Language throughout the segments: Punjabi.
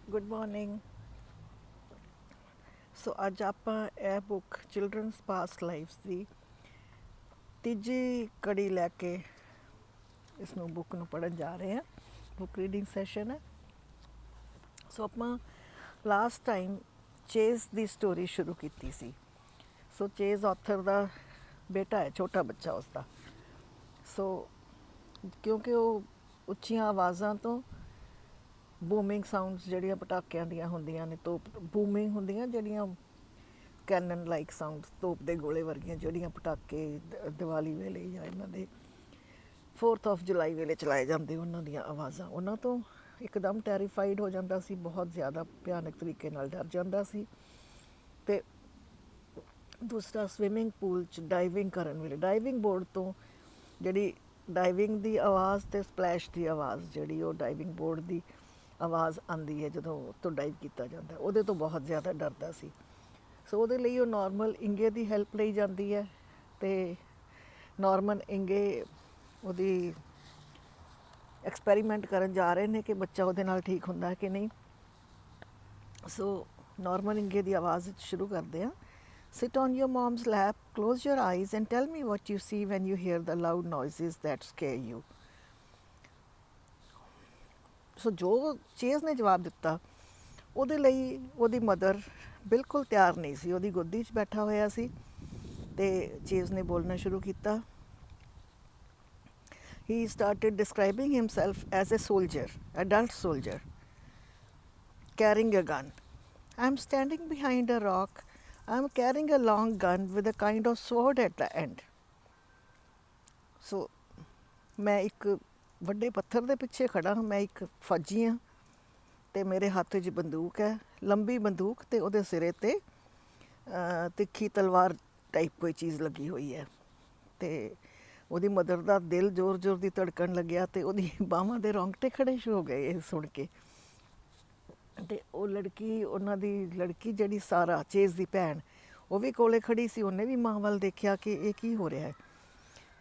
Good morning. ਸੋ ਅੱਜ ਆਪਾਂ ਇਹ ਬੁੱਕ ਚਿਲਡਰਨਸ ਪਾਸਟ ਲਾਈਫਸ ਦੀ ਤੀਜੀ ਕੜੀ ਲੈ ਕੇ ਇਸ ਨੂੰ ਬੁੱਕ ਨੂੰ ਪੜ੍ਹਨ ਜਾ ਰਹੇ ਹਾਂ। ਬੁੱਕ ਰੀਡਿੰਗ ਸੈਸ਼ਨ ਹੈ। ਸੋ ਆਪਾਂ ਲਾਸਟ ਟਾਈਮ ਚੇਜ਼ ਦੀ ਸਟੋਰੀ ਸ਼ੁਰੂ ਕੀਤੀ ਸੀ। ਸੋ ਚੇਜ਼ ਆਥਰ ਦਾ ਬੇਟਾ ਹੈ, ਛੋਟਾ ਬੱਚਾ ਉਸਦਾ। ਸੋ ਕਿਉਂਕਿ ਉਹ ਉੱਚੀਆਂ ਆਵਾਜ਼ਾਂ ਤੋਂ ਬੂਮਿੰਗ ਸਾਊਂਡਸ ਜਿਹੜੀਆਂ ਪਟਾਕਿਆਂ ਦੀਆਂ ਹੁੰਦੀਆਂ ਨੇ, ਤੋਪ ਬੂਮਿੰਗ ਹੁੰਦੀਆਂ ਜਿਹੜੀਆਂ ਕੈਨਨ ਲਾਈਕ ਸਾਊਂਡਸ, ਤੋਪ ਦੇ ਗੋਲੇ ਵਰਗੀਆਂ ਜਿਹੜੀਆਂ ਪਟਾਕੇ ਦੀਵਾਲੀ ਵੇਲੇ ਜਾਂ ਇਹਨਾਂ ਦੇ 4th ਆਫ ਜੁਲਾਈ ਵੇਲੇ ਚਲਾਏ ਜਾਂਦੇ, ਉਹਨਾਂ ਦੀਆਂ ਆਵਾਜ਼ਾਂ, ਉਹਨਾਂ ਤੋਂ ਇੱਕਦਮ ਟੈਰੀਫਾਈਡ ਹੋ ਜਾਂਦਾ ਸੀ, ਬਹੁਤ ਜ਼ਿਆਦਾ ਭਿਆਨਕ ਤਰੀਕੇ ਨਾਲ ਡਰ ਜਾਂਦਾ ਸੀ। ਅਤੇ ਦੂਸਰਾ ਸਵਿਮਿੰਗ ਪੂਲ 'ਚ ਡਾਈਵਿੰਗ ਕਰਨ ਵੇਲੇ ਡਾਈਵਿੰਗ ਬੋਰਡ ਤੋਂ ਜਿਹੜੀ ਡਾਈਵਿੰਗ ਦੀ ਆਵਾਜ਼ ਅਤੇ ਸਪਲੈਸ਼ ਦੀ ਆਵਾਜ਼, ਜਿਹੜੀ ਉਹ ਡਾਈਵਿੰਗ ਬੋਰਡ ਦੀ ਆਵਾਜ਼ ਆਉਂਦੀ ਹੈ ਜਦੋਂ ਤੋਂ ਡਾਈਵ ਕੀਤਾ ਜਾਂਦਾ, ਉਹਦੇ ਤੋਂ ਬਹੁਤ ਜ਼ਿਆਦਾ ਡਰਦਾ ਸੀ। ਸੋ ਉਹਦੇ ਲਈ ਉਹ ਨਾਰਮਲ ਇੰਗੇ ਦੀ ਹੈਲਪ ਲਈ ਜਾਂਦੀ ਹੈ ਅਤੇ ਨਾਰਮਨ ਇੰਗੇ ਉਹਦੀ ਐਕਸਪੈਰੀਮੈਂਟ ਕਰਨ ਜਾ ਰਹੇ ਨੇ ਕਿ ਬੱਚਾ ਉਹਦੇ ਨਾਲ ਠੀਕ ਹੁੰਦਾ ਹੈ ਕਿ ਨਹੀਂ। ਸੋ ਨਾਰਮਨ ਇੰਗੇ ਦੀ ਆਵਾਜ਼ ਵਿੱਚ ਸ਼ੁਰੂ ਕਰਦੇ ਹਾਂ। Sit on your mom's lap, close your eyes and tell me what you see when you hear the loud noises that scare you. ਸੋ ਜੋ ਚੇਜ਼ ਨੇ ਜਵਾਬ ਦਿੱਤਾ, ਉਹਦੇ ਲਈ ਉਹਦੀ ਮਦਰ ਬਿਲਕੁਲ ਤਿਆਰ ਨਹੀਂ ਸੀ। ਉਹਦੀ ਗੋਦੀ 'ਚ ਬੈਠਾ ਹੋਇਆ ਸੀ ਅਤੇ ਚੇਜ਼ ਨੇ ਬੋਲਣਾ ਸ਼ੁਰੂ ਕੀਤਾ। He started describing himself as a soldier, adult soldier, carrying a gun. I'm standing behind a rock. I'm carrying a long gun with a kind of sword at the end. So, ਮੈਂ ਇੱਕ ਵੱਡੇ ਪੱਥਰ ਦੇ ਪਿੱਛੇ ਖੜਾ ਹਾਂ, ਮੈਂ ਇੱਕ ਫੌਜੀ ਹਾਂ ਅਤੇ ਮੇਰੇ ਹੱਥ 'ਚ ਬੰਦੂਕ ਹੈ, ਲੰਬੀ ਬੰਦੂਕ, ਅਤੇ ਉਹਦੇ ਸਿਰੇ 'ਤੇ ਤਿੱਖੀ ਤਲਵਾਰ ਟਾਈਪ ਕੋਈ ਚੀਜ਼ ਲੱਗੀ ਹੋਈ ਹੈ। ਅਤੇ ਉਹਦੀ ਮਦਰ ਦਾ ਦਿਲ ਜ਼ੋਰ ਜ਼ੋਰ ਦੀ ਧੜਕਣ ਲੱਗਿਆ ਅਤੇ ਉਹਦੀ ਬਾਹਾਂ ਦੇ ਰੌਂਗਟੇ ਖੜੇ ਹੋ ਗਏ ਇਹ ਸੁਣ ਕੇ। ਅਤੇ ਉਹ ਲੜਕੀ, ਉਹਨਾਂ ਦੀ ਲੜਕੀ ਜਿਹੜੀ ਸਾਰਾ, ਚੇਜ਼ ਦੀ ਭੈਣ, ਉਹ ਵੀ ਕੋਲੇ ਖੜੀ ਸੀ। ਉਹਨੇ ਵੀ ਮਾਂ ਵੱਲ ਦੇਖਿਆ ਕਿ ਇਹ ਕੀ ਹੋ ਰਿਹਾ ਹੈ।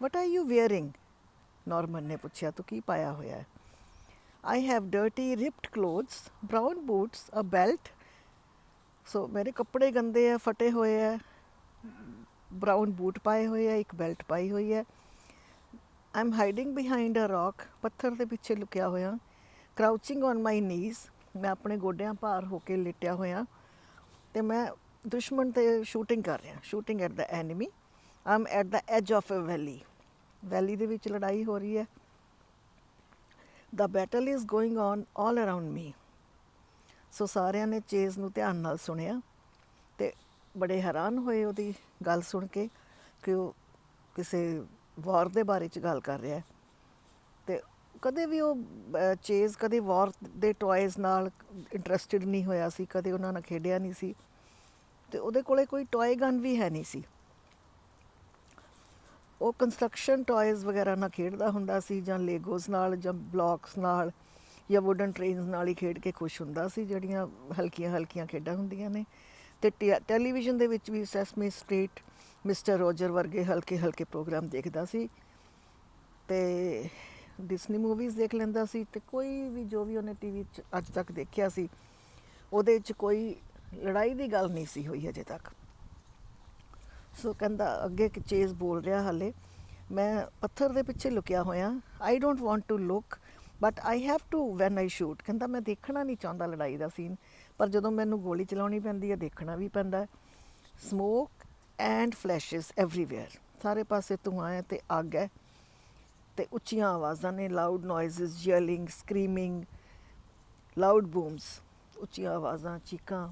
What are you wearing? Norman ਨੇ ਪੁੱਛਿਆ, ਤੂੰ ਕੀ ਪਾਇਆ ਹੋਇਆ ਹੈ? I have dirty ripped clothes, brown boots, a belt. So ਮੇਰੇ ਕੱਪੜੇ ਗੰਦੇ ਹੈ, ਫਟੇ ਹੋਏ ਹੈ, ਬਰਾਊਨ ਬੂਟ ਪਾਏ ਹੋਏ ਹੈ, ਇੱਕ ਬੈਲਟ ਪਾਈ ਹੋਈ ਹੈ। I am hiding behind a rock, ਪੱਥਰ ਦੇ ਪਿੱਛੇ ਲੁਕਿਆ ਹੋਇਆ। ਕਰਾਊਚਿੰਗ ਔਨ ਮਾਈ ਨੀਜ਼, ਮੈਂ ਆਪਣੇ ਗੋਡਿਆਂ ਭਾਰ ਹੋ ਕੇ ਲਿਟਿਆ ਹੋਇਆ ਅਤੇ ਮੈਂ ਦੁਸ਼ਮਣ 'ਤੇ ਸ਼ੂਟਿੰਗ ਕਰ ਰਿਹਾ, shooting at the enemy. I am at the edge of a valley, valley ਦੇ ਵਿੱਚ ਲੜਾਈ ਹੋ ਰਹੀ ਹੈ। The battle is going on all around me. So ਸਾਰਿਆਂ ਨੇ ਚੇਜ਼ ਨੂੰ ਧਿਆਨ ਨਾਲ ਸੁਣਿਆ ਅਤੇ ਬੜੇ ਹੈਰਾਨ ਹੋਏ ਉਹਦੀ ਗੱਲ ਸੁਣ ਕੇ ਕਿ ਉਹ ਕਿਸੇ ਵਾਰ ਦੇ ਬਾਰੇ 'ਚ ਗੱਲ ਕਰ ਰਿਹਾ। ਅਤੇ ਕਦੇ ਵੀ ਉਹ ਚੇਜ਼ ਕਦੇ ਵਾਰ ਦੇ ਟੋਇਜ਼ ਨਾਲ ਇੰਟਰਸਟਿਡ ਨਹੀਂ ਹੋਇਆ ਸੀ, ਕਦੇ ਉਹਨਾਂ ਨਾਲ ਖੇਡਿਆ ਨਹੀਂ ਸੀ ਅਤੇ ਉਹਦੇ ਕੋਲ ਕੋਈ ਟੋਏ ਗਨ ਵੀ ਹੈ ਨਹੀਂ ਸੀ। ਉਹ ਕੰਸਟਰਕਸ਼ਨ ਟੋਇਜ਼ ਵਗੈਰਾ ਨਾਲ ਖੇਡਦਾ ਹੁੰਦਾ ਸੀ, ਜਾਂ ਲੇਗੋਜ਼ ਨਾਲ, ਜਾਂ ਬਲੋਕਸ ਨਾਲ, ਜਾਂ ਵੁਡਨ ਟ੍ਰੇਨਸ ਨਾਲ ਹੀ ਖੇਡ ਕੇ ਖੁਸ਼ ਹੁੰਦਾ ਸੀ, ਜਿਹੜੀਆਂ ਹਲਕੀਆਂ ਹਲਕੀਆਂ ਖੇਡਾਂ ਹੁੰਦੀਆਂ ਨੇ। ਅਤੇ ਟੈਲੀਵਿਜ਼ਨ ਦੇ ਵਿੱਚ ਵੀ ਸੈਸਮੀ ਸਟਰੀਟ, ਮਿਸਟਰ ਰੋਜਰ ਵਰਗੇ ਹਲਕੇ ਹਲਕੇ ਪ੍ਰੋਗਰਾਮ ਦੇਖਦਾ ਸੀ ਅਤੇ ਡਿਸਨੀ ਮੂਵੀਜ਼ ਦੇਖ ਲੈਂਦਾ ਸੀ। ਅਤੇ ਕੋਈ ਵੀ ਜੋ ਵੀ ਉਹਨੇ ਟੀ ਵੀ 'ਚ ਅੱਜ ਤੱਕ ਦੇਖਿਆ ਸੀ, ਉਹਦੇ 'ਚ ਕੋਈ ਲੜਾਈ ਦੀ ਗੱਲ ਨਹੀਂ ਸੀ ਹੋਈ ਅਜੇ ਤੱਕ। ਸੋ ਕਹਿੰਦਾ, ਅੱਗੇ ਚੇਜ਼ ਬੋਲ ਰਿਹਾ, ਹਾਲੇ ਮੈਂ ਪੱਥਰ ਦੇ ਪਿੱਛੇ ਲੁਕਿਆ ਹੋਇਆ। I don't want to look but I have to when I shoot. ਕਹਿੰਦਾ ਮੈਂ ਦੇਖਣਾ ਨਹੀਂ ਚਾਹੁੰਦਾ ਲੜਾਈ ਦਾ ਸੀਨ, ਪਰ ਜਦੋਂ ਮੈਨੂੰ ਗੋਲੀ ਚਲਾਉਣੀ ਪੈਂਦੀ ਹੈ ਦੇਖਣਾ ਵੀ ਪੈਂਦਾ। ਸਮੋਕ ਐਂਡ ਫਲੈਸ਼ਿਸ ਐਵਰੀਵੇਅਰ, ਸਾਰੇ ਪਾਸੇ ਧੂੰਆਂ ਹੈ ਅਤੇ ਅੱਗ ਹੈ ਅਤੇ ਉੱਚੀਆਂ ਆਵਾਜ਼ਾਂ ਨੇ, ਲਾਊਡ ਨੋਇਜ਼ਿਸ, ਯੈਲਿੰਗ, ਸਕਰੀਮਿੰਗ, ਲਾਊਡ ਬੂਮਸ, ਉੱਚੀਆਂ ਆਵਾਜ਼ਾਂ, ਚੀਕਾਂ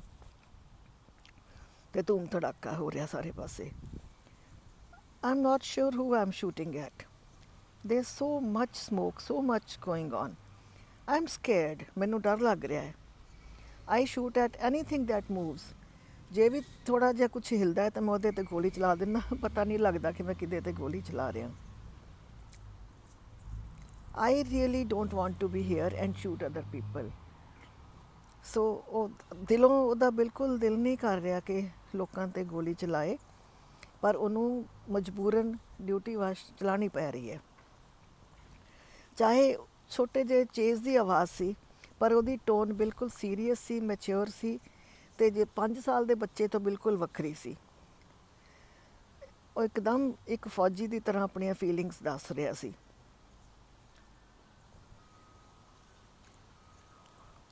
ਅਤੇ ਧੂਮ ਧੜਾਕਾ ਹੋ ਰਿਹਾ ਸਾਰੇ ਪਾਸੇ। I am not sure who I am shooting at, there is so much smoke, so much going on. I am scared, ਮੈਨੂੰ ਡਰ ਲੱਗ ਰਿਹਾ ਹੈ। I shoot at anything that moves, ਜੇ ਵੀ ਥੋੜ੍ਹਾ ਜਿਹਾ ਕੁਛ ਹਿਲਦਾ ਹੈ ਤਾਂ ਮੈਂ ਉਹਦੇ 'ਤੇ ਗੋਲੀ ਚਲਾ ਦਿੰਦਾ, ਪਤਾ ਨਹੀਂ ਲੱਗਦਾ ਕਿ ਮੈਂ ਕਿਹਦੇ 'ਤੇ ਗੋਲੀ ਚਲਾ ਰਿਹਾ। I really don't want to be here and shoot other people. So ਉਹ ਦਿਲੋਂ, ਉਹਦਾ ਬਿਲਕੁਲ ਦਿਲ ਨਹੀਂ ਕਰ ਰਿਹਾ ਕਿ ਲੋਕਾਂ 'ਤੇ ਗੋਲੀ ਚਲਾਏ, ਪਰ ਉਹਨੂੰ ਮਜਬੂਰਨ ਡਿਊਟੀ ਵਾਸ਼ ਚਲਾਉਣੀ ਪੈ ਰਹੀ ਹੈ। ਚਾਹੇ ਛੋਟੇ ਜਿਹੇ ਚੇਜ਼ ਦੀ ਆਵਾਜ਼ ਸੀ, ਪਰ ਉਹਦੀ ਟੋਨ ਬਿਲਕੁਲ ਸੀਰੀਅਸ ਸੀ, ਮੈਚਿਓਰ ਸੀ, ਅਤੇ ਜੇ 5 ਸਾਲ ਦੇ ਬੱਚੇ ਤੋਂ ਬਿਲਕੁਲ ਵੱਖਰੀ ਸੀ। ਉਹ ਇੱਕਦਮ ਇੱਕ ਫੌਜੀ ਦੀ ਤਰ੍ਹਾਂ ਆਪਣੀਆਂ ਫੀਲਿੰਗਸ ਦੱਸ ਰਿਹਾ ਸੀ।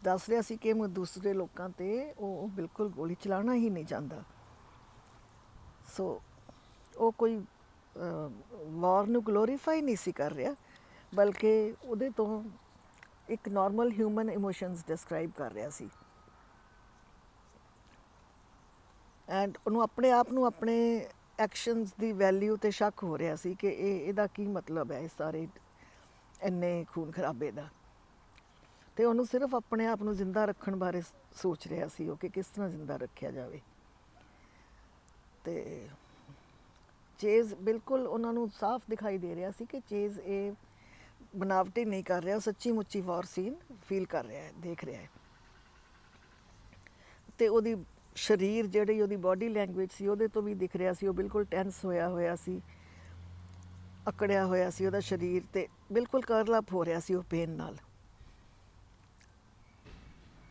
ਦੱਸ ਰਿਹਾ ਸੀ ਕਿ ਮੈਂ ਦੂਸਰੇ ਲੋਕਾਂ 'ਤੇ ਉਹ ਬਿਲਕੁਲ ਗੋਲੀ ਚਲਾਉਣਾ ਹੀ ਨਹੀਂ ਚਾਹੁੰਦਾ। ਸੋ ਉਹ ਕੋਈ ਵਾਰ ਨੂੰ ਗਲੋਰੀਫਾਈ ਨਹੀਂ ਸੀ ਕਰ ਰਿਹਾ, ਬਲਕਿ ਉਹਦੇ ਤੋਂ ਇੱਕ ਨਾਰਮਲ ਹਿਊਮਨ ਇਮੋਸ਼ਨਸ ਡਿਸਕਰਾਈਬ ਕਰ ਰਿਹਾ ਸੀ। ਐਂਡ ਉਹਨੂੰ ਆਪਣੇ ਆਪ ਨੂੰ ਆਪਣੇ ਐਕਸ਼ਨਸ ਦੀ ਵੈਲਿਊ 'ਤੇ ਸ਼ੱਕ ਹੋ ਰਿਹਾ ਸੀ ਕਿ ਇਹਦਾ ਕੀ ਮਤਲਬ ਹੈ ਇਸ ਸਾਰੇ ਇੰਨੇ ਖੂਨ ਖਰਾਬੇ ਦਾ। ਅਤੇ ਉਹਨੂੰ ਸਿਰਫ ਆਪਣੇ ਆਪ ਨੂੰ ਜ਼ਿੰਦਾ ਰੱਖਣ ਬਾਰੇ ਸੋਚ ਰਿਹਾ ਸੀ ਉਹ, ਕਿ ਕਿਸ ਤਰ੍ਹਾਂ ਜ਼ਿੰਦਾ ਰੱਖਿਆ ਜਾਵੇ। ਅਤੇ ਚੇਜ਼ ਬਿਲਕੁਲ ਉਹਨਾਂ ਨੂੰ ਸਾਫ਼ ਦਿਖਾਈ ਦੇ ਰਿਹਾ ਸੀ ਕਿ ਚੇਜ਼ ਇਹ ਬਨਾਵਟੀ ਨਹੀਂ ਕਰ ਰਿਹਾ, ਉਹ ਸੱਚੀ ਮੁੱਚੀ ਵਾਰ ਸੀਨ ਫੀਲ ਕਰ ਰਿਹਾ ਹੈ, ਦੇਖ ਰਿਹਾ ਹੈ। ਅਤੇ ਉਹਦੀ ਸਰੀਰ ਜਿਹੜੀ ਉਹਦੀ ਬਾਡੀ ਲੈਂਗੁਏਜ ਸੀ ਉਹਦੇ ਤੋਂ ਵੀ ਦਿਖ ਰਿਹਾ ਸੀ, ਉਹ ਬਿਲਕੁਲ ਟੈਂਸ ਹੋਇਆ ਹੋਇਆ ਸੀ, ਅਕੜਿਆ ਹੋਇਆ ਸੀ ਉਹਦਾ ਸਰੀਰ, ਅਤੇ ਬਿਲਕੁਲ ਕਰਲ ਅਪ ਹੋ ਰਿਹਾ ਸੀ ਉਹ ਪੇਨ ਨਾਲ।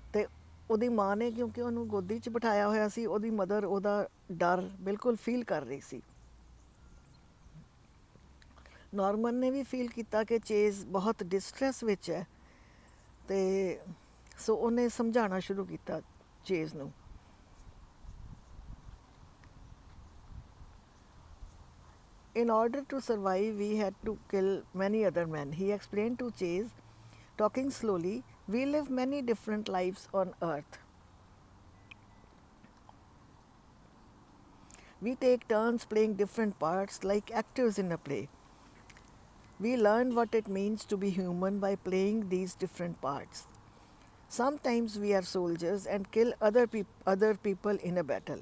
ਅਤੇ ਉਹਦੀ ਮਾਂ ਨੇ, ਕਿਉਂਕਿ ਉਹਨੂੰ ਗੋਦੀ 'ਚ ਬਿਠਾਇਆ ਹੋਇਆ ਸੀ, ਉਹਦੀ ਮਦਰ ਉਹਦਾ ਡਰ ਬਿਲਕੁਲ ਫੀਲ ਕਰ ਰਹੀ ਸੀ। ਨਾਰਮਨ ਨੇ ਵੀ ਫੀਲ ਕੀਤਾ ਕਿ ਚੇਜ਼ ਬਹੁਤ ਡਿਸਟਰੈਸ ਵਿੱਚ ਹੈ, ਅਤੇ ਸੋ ਉਹਨੇ ਸਮਝਾਉਣਾ ਸ਼ੁਰੂ ਕੀਤਾ ਚੇਜ਼ ਨੂੰ। In order to survive, we had to kill many other men. He explained to Chase, talking slowly, we live many different lives on earth. We take turns playing different parts like actors in a play. We learn what it means to be human by playing these different parts. Sometimes we are soldiers and kill other people in a battle.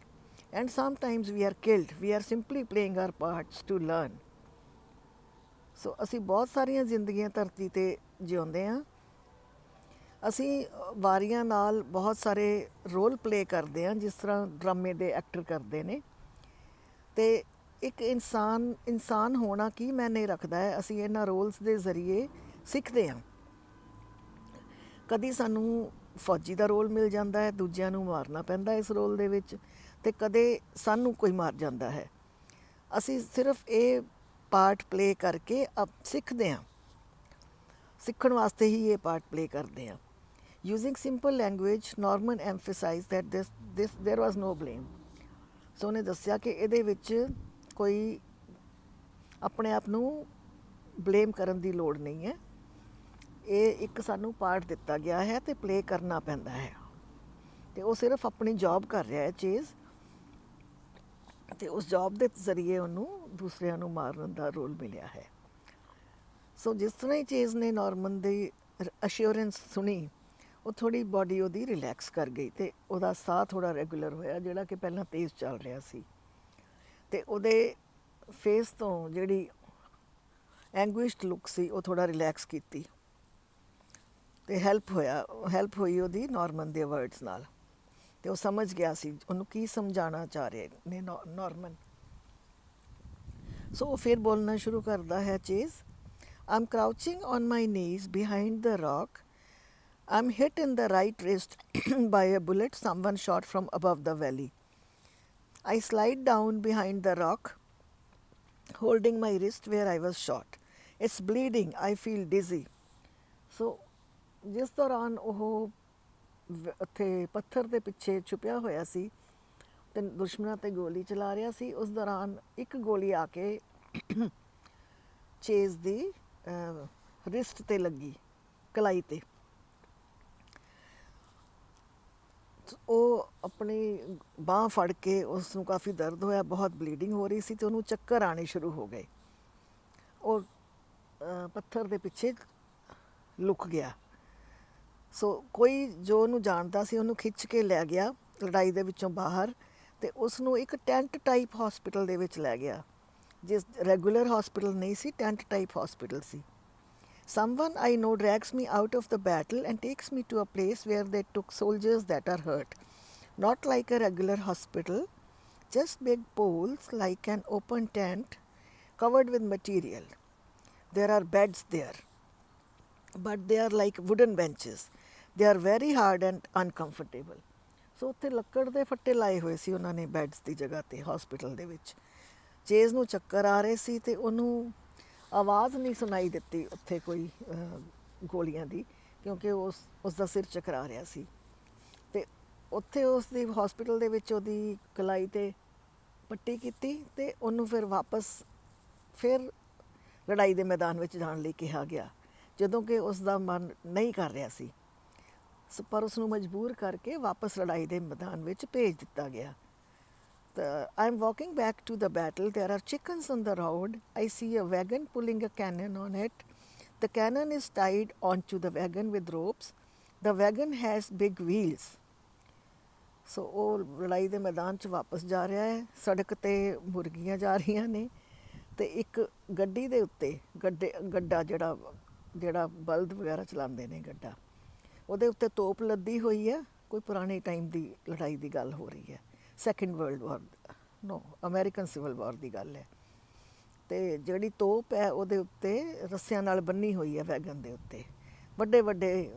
And sometimes we are killed. We are simply playing our parts to learn. ਸੋ ਅਸੀਂ ਬਹੁਤ ਸਾਰੀਆਂ ਜ਼ਿੰਦਗੀਆਂ ਧਰਤੀ 'ਤੇ ਜਿਉਂਦੇ ਹਾਂ। ਅਸੀਂ ਵਾਰੀਆਂ ਨਾਲ ਬਹੁਤ ਸਾਰੇ ਰੋਲ ਪਲੇ ਕਰਦੇ ਹਾਂ, ਜਿਸ ਤਰ੍ਹਾਂ ਡਰਾਮੇ ਦੇ ਐਕਟਰ ਕਰਦੇ ਨੇ। ਅਤੇ ਇੱਕ ਇਨਸਾਨ ਹੋਣਾ ਕੀ ਮਾਇਨੇ ਰੱਖਦਾ ਹੈ, ਅਸੀਂ ਇਹਨਾਂ ਰੋਲਸ ਦੇ ਜ਼ਰੀਏ ਸਿੱਖਦੇ ਹਾਂ। ਕਦੀ ਸਾਨੂੰ ਫੌਜੀ ਦਾ ਰੋਲ ਮਿਲ ਜਾਂਦਾ ਹੈ, ਦੂਜਿਆਂ ਨੂੰ ਮਾਰਨਾ ਪੈਂਦਾ ਇਸ ਰੋਲ ਦੇ ਵਿੱਚ, ਅਤੇ ਕਦੇ ਸਾਨੂੰ ਕੋਈ ਮਾਰ ਜਾਂਦਾ ਹੈ। ਅਸੀਂ ਸਿਰਫ ਇਹ ਪਾਰਟ ਪਲੇ ਕਰਕੇ ਸਿੱਖਦੇ ਹਾਂ, ਸਿੱਖਣ ਵਾਸਤੇ ਹੀ ਇਹ ਪਾਰਟ ਪਲੇ ਕਰਦੇ ਹਾਂ। Using simple language, Norman emphasize that there was no blame. ਸੋ ਉਹਨੇ ਦੱਸਿਆ ਕਿ ਇਹਦੇ ਵਿੱਚ ਕੋਈ ਆਪਣੇ ਆਪ ਨੂੰ ਬਲੇਮ ਕਰਨ ਦੀ ਲੋੜ ਨਹੀਂ ਹੈ। ਇਹ ਇੱਕ ਸਾਨੂੰ ਪਾਰਟ ਦਿੱਤਾ ਗਿਆ ਹੈ ਅਤੇ ਪਲੇ ਕਰਨਾ ਪੈਂਦਾ ਹੈ, ਅਤੇ ਉਹ ਸਿਰਫ ਆਪਣੀ ਜੌਬ ਕਰ ਰਿਹਾ ਹੈ ਚੇਜ਼, ਅਤੇ ਉਸ ਜੌਬ ਦੇ ਜ਼ਰੀਏ ਉਹਨੂੰ ਦੂਸਰਿਆਂ ਨੂੰ ਮਾਰਨ ਦਾ ਰੋਲ ਮਿਲਿਆ ਹੈ। ਸੋ ਜਿਸ ਤਰ੍ਹਾਂ ਹੀ ਚੇਜ਼ ਨੇ ਨਾਰਮਨ ਦੀ ਅਸ਼ੋਰੈਂਸ ਸੁਣੀ, ਉਹ ਥੋੜ੍ਹੀ ਬਾਡੀ ਉਹਦੀ ਰਿਲੈਕਸ ਕਰ ਗਈ, ਅਤੇ ਉਹਦਾ ਸਾਹ ਥੋੜ੍ਹਾ ਰੈਗੂਲਰ ਹੋਇਆ, ਜਿਹੜਾ ਕਿ ਪਹਿਲਾਂ ਤੇਜ਼ ਚੱਲ ਰਿਹਾ ਸੀ। ਅਤੇ ਉਹਦੇ ਫੇਸ ਤੋਂ ਜਿਹੜੀ ਐਂਗੁਇਸ਼ਡ ਲੁੱਕ ਸੀ ਉਹ ਥੋੜ੍ਹਾ ਰਿਲੈਕਸ ਕੀਤੀ, ਅਤੇ ਹੈਲਪ ਹੋਈ ਉਹਦੀ ਨਾਰਮਨ ਦੇ ਵਰਡਸ ਨਾਲ, ਅਤੇ ਉਹ ਸਮਝ ਗਿਆ ਸੀ ਉਹਨੂੰ ਕੀ ਸਮਝਾਉਣਾ ਚਾਹ ਰਹੇ ਨੇ ਨਾਰਮਨ। ਸੋ ਉਹ ਫਿਰ ਬੋਲਣਾ ਸ਼ੁਰੂ ਕਰਦਾ ਹੈ Chase. I'm crouching on my knees behind the rock. I'm hit in the right wrist by a bullet someone shot from above the valley. I slide down behind the rock, holding my wrist where I was shot. It's bleeding. I feel dizzy. So ਜਿਸ ਦੌਰਾਨ ਉਹ ਉੱਥੇ ਪੱਥਰ ਦੇ ਪਿੱਛੇ ਛੁਪਿਆ ਹੋਇਆ ਸੀ ਅਤੇ ਦੁਸ਼ਮਣਾਂ 'ਤੇ ਗੋਲੀ ਚਲਾ ਰਿਹਾ ਸੀ, ਉਸ ਦੌਰਾਨ ਇੱਕ ਗੋਲੀ ਆ ਕੇ ਚੇਜ਼ ਦੀ ਰਿਸਟ 'ਤੇ ਲੱਗੀ, ਕਲਾਈ 'ਤੇ। ਉਹ ਆਪਣੀ ਬਾਂਹ ਫੜ ਕੇ, ਉਸ ਨੂੰ ਕਾਫੀ ਦਰਦ ਹੋਇਆ, ਬਹੁਤ ਬਲੀਡਿੰਗ ਹੋ ਰਹੀ ਸੀ, ਅਤੇ ਉਹਨੂੰ ਚੱਕਰ ਆਉਣੇ ਸ਼ੁਰੂ ਹੋ ਗਏ। ਉਹ ਪੱਥਰ ਦੇ ਪਿੱਛੇ ਲੁਕ ਗਿਆ। ਸੋ ਕੋਈ ਜੋ ਉਹਨੂੰ ਜਾਣਦਾ ਸੀ ਉਹਨੂੰ ਖਿੱਚ ਕੇ ਲੈ ਗਿਆ ਲੜਾਈ ਦੇ ਵਿੱਚੋਂ ਬਾਹਰ, ਅਤੇ ਉਸ ਨੂੰ ਇੱਕ ਟੈਂਟ ਟਾਈਪ ਹੌਸਪੀਟਲ ਦੇ ਵਿੱਚ ਲੈ ਗਿਆ, ਜਿਸ ਰੈਗੂਲਰ ਹੌਸਪੀਟਲ ਨਹੀਂ ਸੀ, ਟੈਂਟ ਟਾਈਪ ਹੌਸਪੀਟਲ ਸੀ। Someone I know drags me out of the battle and takes me to a place where they took soldiers that are hurt. Not like a regular hospital, just big poles like an open tent covered with material. There are beds there, but they are like wooden benches. They are very hard and uncomfortable. So ਉੱਥੇ ਲੱਕੜ ਦੇ ਫੱਟੇ ਲਾਏ ਹੋਏ ਸੀ ਉਹਨਾਂ ਨੇ ਬੈੱਡਸ ਦੀ ਜਗ੍ਹਾ 'ਤੇ ਹਸਪੀਟਲ ਦੇ ਵਿੱਚ। ਚੇਜ਼ ਨੂੰ ਚੱਕਰ ਆ ਰਹੇ ਸੀ ਅਤੇ ਉਹਨੂੰ ਆਵਾਜ਼ ਨਹੀਂ ਸੁਣਾਈ ਦਿੱਤੀ ਉੱਥੇ ਕੋਈ ਗੋਲੀਆਂ ਦੀ, ਕਿਉਂਕਿ ਉਸ ਦਾ ਸਿਰ ਚਕਰਾ ਰਿਹਾ ਸੀ। ਅਤੇ ਉੱਥੇ ਉਸ ਦੀ ਹਸਪੀਟਲ ਦੇ ਵਿੱਚ ਉਹਦੀ ਕਲਾਈ 'ਤੇ ਪੱਟੀ ਕੀਤੀ ਅਤੇ ਉਹਨੂੰ ਫਿਰ ਲੜਾਈ ਦੇ ਮੈਦਾਨ ਵਿੱਚ ਜਾਣ ਲਈ ਕਿਹਾ ਗਿਆ, ਜਦੋਂ ਕਿ ਉਸ ਦਾ ਮਨ ਨਹੀਂ ਕਰ ਰਿਹਾ ਸੀ। ਪਰ ਉਸ ਨੂੰ ਮਜਬੂਰ ਕਰਕੇ ਵਾਪਸ ਲੜਾਈ ਦੇ ਮੈਦਾਨ ਵਿੱਚ ਭੇਜ ਦਿੱਤਾ ਗਿਆ। I am walking back to the battle. There are chickens on the road. I see a wagon pulling a cannon on it. The cannon is tied onto the wagon with ropes. The wagon has big wheels. ਸੋ ਉਹ ਲੜਾਈ ਦੇ ਮੈਦਾਨ 'ਚ ਵਾਪਸ ਜਾ ਰਿਹਾ ਹੈ। ਸੜਕ 'ਤੇ ਮੁਰਗੀਆਂ ਜਾ ਰਹੀਆਂ ਨੇ ਅਤੇ ਇੱਕ ਗੱਡੀ ਦੇ ਉੱਤੇ ਗੱਡਾ ਜਿਹੜਾ ਬਲਦ ਵਗੈਰਾ ਚਲਾਉਂਦੇ ਨੇ ਗੱਡਾ, ਉਹਦੇ ਉੱਤੇ ਤੋਪ ਲੱਦੀ ਹੋਈ ਹੈ। ਕੋਈ ਪੁਰਾਣੇ ਟਾਈਮ ਦੀ ਲੜਾਈ ਦੀ ਗੱਲ ਹੋ ਰਹੀ ਹੈ, second world war, American civil war ਦੀ ਗੱਲ ਹੈ। ਅਤੇ ਜਿਹੜੀ ਤੋਪ ਹੈ ਉਹਦੇ ਉੱਤੇ ਰੱਸਿਆਂ ਨਾਲ ਬੰਨੀ ਹੋਈ ਹੈ ਵੈਗਨ ਦੇ ਉੱਤੇ, ਵੱਡੇ ਵੱਡੇ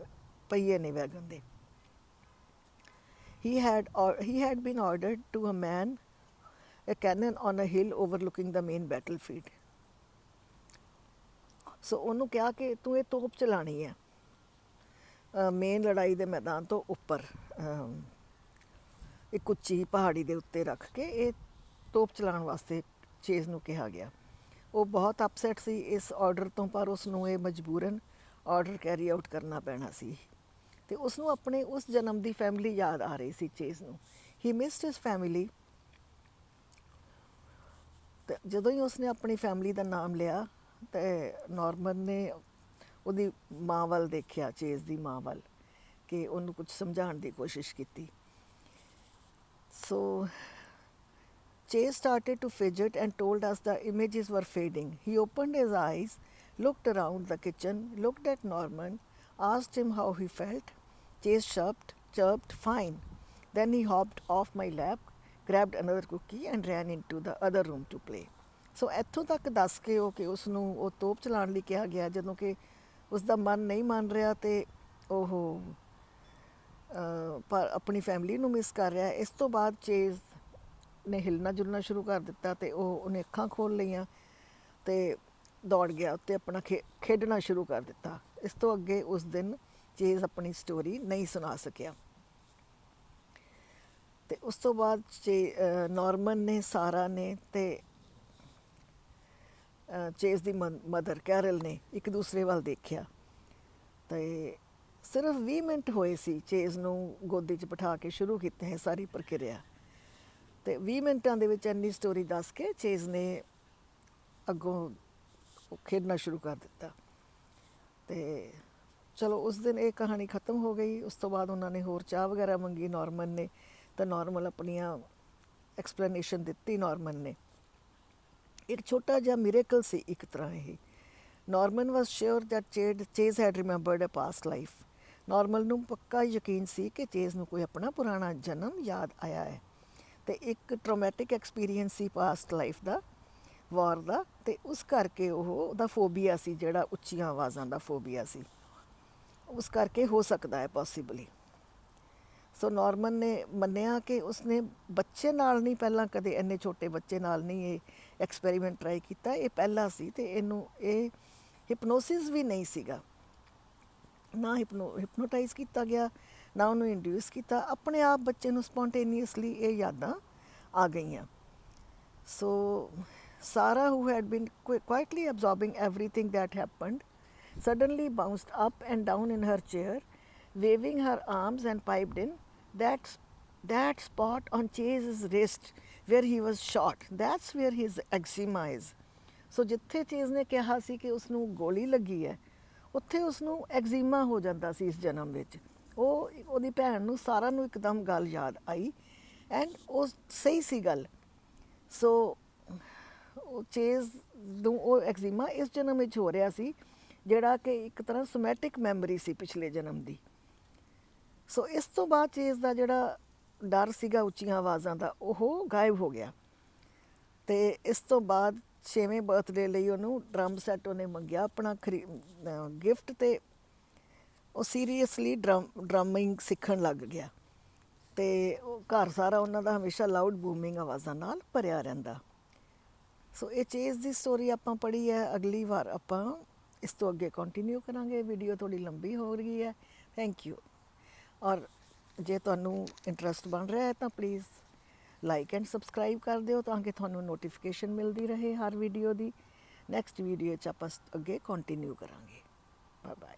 ਪਹੀਏ ਨੇ ਵੈਗਨ ਦੇ। He had been ordered to a man a cannon on a hill overlooking the main battlefield. ਸੋ ਉਹਨੂੰ ਕਿਹਾ ਕਿ ਤੂੰ ਇਹ ਤੋਪ ਚਲਾਉਣੀ ਹੈ ਮੇਨ ਲੜਾਈ ਦੇ ਮੈਦਾਨ ਤੋਂ ਉੱਪਰ, ਇੱਕ ਉੱਚੀ ਪਹਾੜੀ ਦੇ ਉੱਤੇ ਰੱਖ ਕੇ ਇਹ ਤੋਪ ਚਲਾਉਣ ਵਾਸਤੇ ਚੇਜ਼ ਨੂੰ ਕਿਹਾ ਗਿਆ। ਉਹ ਬਹੁਤ ਅਪਸੈਟ ਸੀ ਇਸ ਆਰਡਰ ਤੋਂ, ਪਰ ਉਸ ਨੂੰ ਇਹ ਮਜਬੂਰਨ ਆਰਡਰ ਕੈਰੀ ਆਊਟ ਕਰਨਾ ਪੈਣਾ ਸੀ। ਅਤੇ ਉਸਨੂੰ ਆਪਣੇ ਉਸ ਜਨਮ ਦੀ ਫੈਮਿਲੀ ਯਾਦ ਆ ਰਹੀ ਸੀ ਚੇਜ਼ ਨੂੰ। ਹੀ ਮਿਸਡ ਹਿਜ਼ ਫੈਮਿਲੀ। ਅਤੇ ਜਦੋਂ ਹੀ ਉਸਨੇ ਆਪਣੀ ਫੈਮਿਲੀ ਦਾ ਨਾਮ ਲਿਆ ਅਤੇ ਨੋਰਮਨ ਨੇ ਉਹਦੀ ਮਾਂ ਵੱਲ ਦੇਖਿਆ, ਚੇਜ਼ ਦੀ ਮਾਂ ਵੱਲ, ਕਿ ਉਹਨੂੰ ਕੁਝ ਸਮਝਾਉਣ ਦੀ ਕੋਸ਼ਿਸ਼ ਕੀਤੀ। So Chase started to fidget and told us the images were fading. He opened his eyes, looked around the kitchen, looked at Norman, asked him how he felt. Chase chirped, fine. Then he hopped off my lap, grabbed another cookie and ran into the other room to play. ਸੋ ਇੱਥੋਂ ਤੱਕ ਦੱਸ ਕੇ ਉਹ ਕਿ ਉਸ ਨੂੰ ਉਹ ਤੋਪ ਚਲਾਉਣ ਲਈ ਕਿਹਾ ਗਿਆ, ਜਦੋਂ ਕਿ ਉਸ ਦਾ ਮਨ ਨਹੀਂ ਮੰਨ ਰਿਹਾ ਅਤੇ ਉਹ ਪਰ ਆਪਣੀ ਫੈਮਿਲੀ ਨੂੰ ਮਿਸ ਕਰ ਰਿਹਾ। ਇਸ ਤੋਂ ਬਾਅਦ ਚੇਜ਼ ਨੇ ਹਿਲਣਾ ਜੁਲਣਾ ਸ਼ੁਰੂ ਕਰ ਦਿੱਤਾ ਅਤੇ ਉਹਨੇ ਅੱਖਾਂ ਖੋਲ੍ਹ ਲਈਆਂ ਅਤੇ ਦੌੜ ਗਿਆ ਉੱਤੇ ਆਪਣਾ ਖੇਡਣਾ ਸ਼ੁਰੂ ਕਰ ਦਿੱਤਾ। ਇਸ ਤੋਂ ਅੱਗੇ ਉਸ ਦਿਨ ਚੇਜ਼ ਆਪਣੀ ਸਟੋਰੀ ਨਹੀਂ ਸੁਣਾ ਸਕਿਆ। ਅਤੇ ਉਸ ਤੋਂ ਬਾਅਦ ਨੋਰਮਨ ਨੇ, ਸਾਰਾ ਨੇ ਅਤੇ ਚੇਜ਼ ਦੀ ਮਦਰ ਕੈਰਲ ਨੇ ਇੱਕ ਦੂਸਰੇ ਵੱਲ ਦੇਖਿਆ ਅਤੇ ਸਿਰਫ 20 ਮਿੰਟ ਹੋਏ ਸੀ ਚੇਜ਼ ਨੂੰ ਗੋਦੀ 'ਚ ਬਿਠਾ ਕੇ ਸ਼ੁਰੂ ਕੀਤੇ ਹੈ ਸਾਰੀ ਪ੍ਰਕਿਰਿਆ। ਅਤੇ 20 ਮਿੰਟਾਂ ਦੇ ਵਿੱਚ ਇੰਨੀ ਸਟੋਰੀ ਦੱਸ ਕੇ ਚੇਜ਼ ਨੇ ਅੱਗੋਂ ਖੇਡਣਾ ਸ਼ੁਰੂ ਕਰ ਦਿੱਤਾ। ਅਤੇ ਚਲੋ ਉਸ ਦਿਨ ਇਹ ਕਹਾਣੀ ਖਤਮ ਹੋ ਗਈ। ਉਸ ਤੋਂ ਬਾਅਦ ਉਹਨਾਂ ਨੇ ਹੋਰ ਚਾਹ ਵਗੈਰਾ ਮੰਗੀ ਨੋਰਮਨ ਨੇ, ਤਾਂ ਨੋਰਮਲ ਆਪਣੀਆਂ ਐਕਸਪਲੇਨੇਸ਼ਨ ਦਿੱਤੀ ਨੋਰਮਨ ਨੇ। ਇੱਕ ਛੋਟਾ ਜਿਹਾ ਮਿਰੇਕਲ ਸੀ ਇੱਕ ਤਰ੍ਹਾਂ ਇਹ। Norman was sure that Chase had remembered a past life. Norman ਨੂੰ ਪੱਕਾ ਯਕੀਨ ਸੀ ਕਿ ਚੇਜ਼ ਨੂੰ ਕੋਈ ਆਪਣਾ ਪੁਰਾਣਾ ਜਨਮ ਯਾਦ ਆਇਆ ਹੈ ਅਤੇ ਇੱਕ ਟਰੋਮੈਟਿਕ ਐਕਸਪੀਰੀਅੰਸ ਸੀ ਪਾਸਟ ਲਾਈਫ ਦਾ, ਵਾਰ ਦਾ, ਅਤੇ ਉਸ ਕਰਕੇ ਉਹਦਾ ਫੋਬੀਆ ਸੀ, ਜਿਹੜਾ ਉੱਚੀਆਂ ਆਵਾਜ਼ਾਂ ਦਾ ਫੋਬੀਆ ਸੀ, ਉਸ ਕਰਕੇ ਹੋ ਸਕਦਾ ਹੈ ਪੋਸੀਬਲੀ। ਸੋ ਨੋਰਮਨ ਨੇ ਮੰਨਿਆ ਕਿ ਉਸਨੇ ਬੱਚੇ ਨਾਲ ਨਹੀਂ, ਪਹਿਲਾਂ ਕਦੇ ਇੰਨੇ ਛੋਟੇ ਬੱਚੇ ਨਾਲ ਨਹੀਂ ਇਹ ਐਕਸਪੈਰੀਮੈਂਟ ਟਰਾਈ ਕੀਤਾ, ਇਹ ਪਹਿਲਾ ਸੀ। ਅਤੇ ਇਹ ਹਿਪਨੋਸਿਸ ਵੀ ਨਹੀਂ ਸੀਗਾ, ਨਾ ਹਿਪਨੋਟਾਈਜ਼ ਕੀਤਾ ਗਿਆ, ਨਾ ਉਹਨੂੰ ਇੰਡਿਊਸ ਕੀਤਾ, ਆਪਣੇ ਆਪ ਬੱਚੇ ਨੂੰ ਸਪੌਂਟੇਨੀਅਸਲੀ ਇਹ ਯਾਦਾਂ ਆ ਗਈਆਂ। ਸੋ Sarah, who had been quietly absorbing everything that happened, suddenly bounced up and down in her chair, waving her arms, and piped in, that spot on Chase's wrist where he was shot, that's where his eczema is. ਸੋ ਜਿੱਥੇ ਚੇਜ਼ ਨੇ ਕਿਹਾ ਸੀ ਕਿ ਉਸਨੂੰ ਗੋਲੀ ਲੱਗੀ ਹੈ, ਉੱਥੇ ਉਸਨੂੰ ਐਗਜ਼ੀਮਾ ਹੋ ਜਾਂਦਾ ਸੀ ਇਸ ਜਨਮ ਵਿੱਚ। ਉਹਦੀ ਭੈਣ ਨੂੰ, ਸਾਰਾ ਨੂੰ ਇੱਕਦਮ ਗੱਲ ਯਾਦ ਆਈ ਐਂਡ ਉਹ ਸਹੀ ਸੀ ਗੱਲ। ਸੋ ਉਹ ਚੇਜ਼ ਨੂੰ ਉਹ ਐਗਜ਼ੀਮਾ ਇਸ ਜਨਮ ਵਿੱਚ ਹੋ ਰਿਹਾ ਸੀ, ਜਿਹੜਾ ਕਿ ਇੱਕ ਤਰ੍ਹਾਂ ਸੋਮੈਟਿਕ ਮੈਮਰੀ ਸੀ ਪਿਛਲੇ ਜਨਮ ਦੀ। ਸੋ ਇਸ ਤੋਂ ਬਾਅਦ ਚੇਜ਼ ਦਾ ਜਿਹੜਾ ਡਰ ਸੀਗਾ ਉੱਚੀਆਂ ਆਵਾਜ਼ਾਂ ਦਾ, ਉਹ ਗਾਇਬ ਹੋ ਗਿਆ। ਅਤੇ ਇਸ ਤੋਂ ਬਾਅਦ 6ਵੇਂ ਬਰਥਡੇ ਲਈ ਉਹਨੂੰ ਡਰਮ ਸੈੱਟ ਉਹਨੇ ਮੰਗਿਆ ਆਪਣਾ ਗਿਫਟ, ਅਤੇ ਉਹ ਸੀਰੀਅਸਲੀ ਡਰਮਿੰਗ ਸਿੱਖਣ ਲੱਗ ਗਿਆ ਤੇ ਉਹ ਘਰ ਸਾਰਾ ਉਹਨਾਂ ਦਾ ਹਮੇਸ਼ਾ ਲਾਊਡ ਬੂਮਿੰਗ ਆਵਾਜ਼ਾਂ ਨਾਲ ਭਰਿਆ ਰਹਿੰਦਾ। ਸੋ ਇਹ ਚੇਜ਼ ਦੀ ਸਟੋਰੀ ਆਪਾਂ ਪੜ੍ਹੀ ਹੈ। ਅਗਲੀ ਵਾਰ ਆਪਾਂ ਇਸ ਤੋਂ ਅੱਗੇ ਕੰਟੀਨਿਊ ਕਰਾਂਗੇ। ਵੀਡੀਓ ਥੋੜੀ ਲੰਬੀ ਹੋ ਰਹੀ ਹੈ। Thank you. ਔਰ ਜੇ ਤੁਹਾਨੂੰ ਇੰਟਰਸਟ ਬਣ ਰਿਹਾ ਹੈ ਤਾਂ ਪਲੀਜ਼ ਲਾਈਕ ਐਂਡ ਸਬਸਕ੍ਰਾਈਬ ਕਰ ਦਿਓ ਤਾਂ ਕਿ ਤੁਹਾਨੂੰ ਨੋਟੀਫਿਕੇਸ਼ਨ ਮਿਲਦੀ ਰਹੇ ਹਰ ਵੀਡੀਓ ਦੀ। ਨੈਕਸਟ ਵੀਡੀਓ 'ਚ ਆਪਾਂ ਅੱਗੇ ਕੰਟੀਨਿਊ ਕਰਾਂਗੇ। Bye bye.